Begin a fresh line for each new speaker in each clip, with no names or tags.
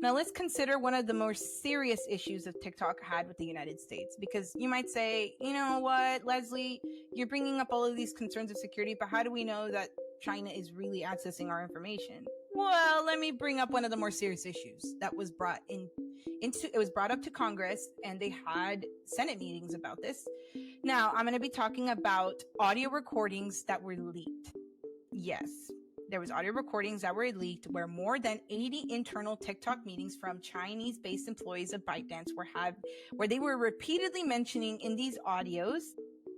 Now, let's consider one of the more serious issues of TikTok had with the United States. Because you might say, you know what, Leslie, you're bringing up all of these concerns of security, but how do we know that China is really accessing our information? Well, let me bring up one of the more serious issues that was brought into it was brought up to Congress, and they had Senate meetings about this. Now, I'm going to be talking about audio recordings that were leaked. Yes, there was audio recordings that were leaked where more than 80 internal TikTok meetings from Chinese-based employees of ByteDance where they were repeatedly mentioning in these audios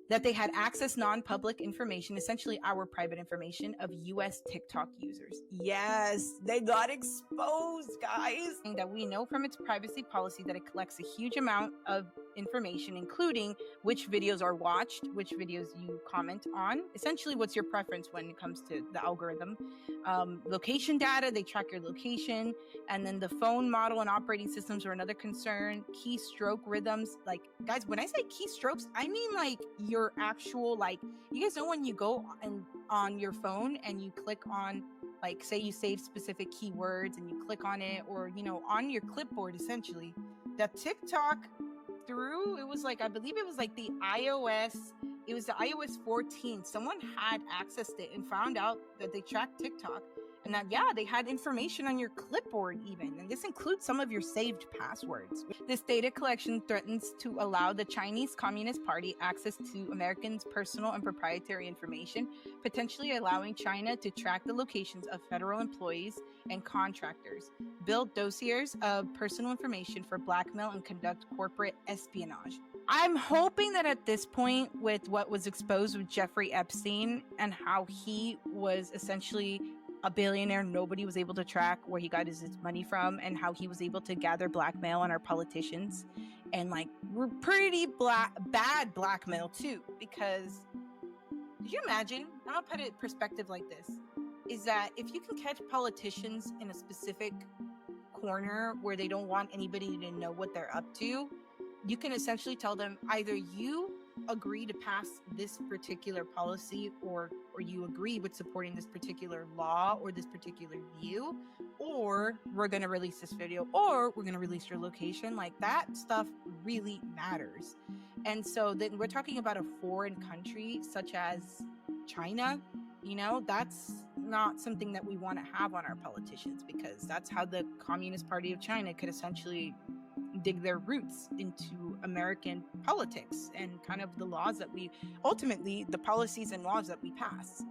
that they had access non-public information, essentially our private information of US TikTok users. Yes, they got exposed, guys. That we know from its privacy policy that it collects a huge amount of information, including which videos are watched, which videos you comment on, essentially what's your preference when it comes to the algorithm. Location data, they track your location, and then the phone model and operating systems are another concern. Keystroke rhythms, like, guys, when I say keystrokes, I mean like your actual, like, you guys know when you go on your phone and you click on, like, say you save specific keywords and you click on it, or on your clipboard, essentially that TikTok through, it was like, I believe it was like the iOS 14. Someone had accessed it and found out that they tracked TikTok, and that, yeah, they had information on your clipboard even, and this includes some of your saved passwords. This data collection threatens to allow the Chinese Communist Party access to Americans' personal and proprietary information, potentially allowing China to track the locations of federal employees and contractors, build dossiers of personal information for blackmail, and conduct corporate espionage. I'm hoping that at this point, with what was exposed with Jeffrey Epstein and how he was essentially a billionaire, nobody was able to track where he got his money from, and how he was able to gather blackmail on our politicians, and like, we're pretty bad blackmail too. Because could you imagine? I'm gonna put it in perspective like this: is that if you can catch politicians in a specific corner where they don't want anybody to know what they're up to, you can essentially tell them either you agree to pass this particular policy, or you agree with supporting this particular law or this particular view, or we're going to release this video, or we're going to release your location. Like, that stuff really matters. And so then we're talking about a foreign country such as China. That's not something that we want to have on our politicians, because that's how the Communist Party of China could essentially dig their roots into American politics and kind of the laws that we ultimately, the policies and laws that we pass.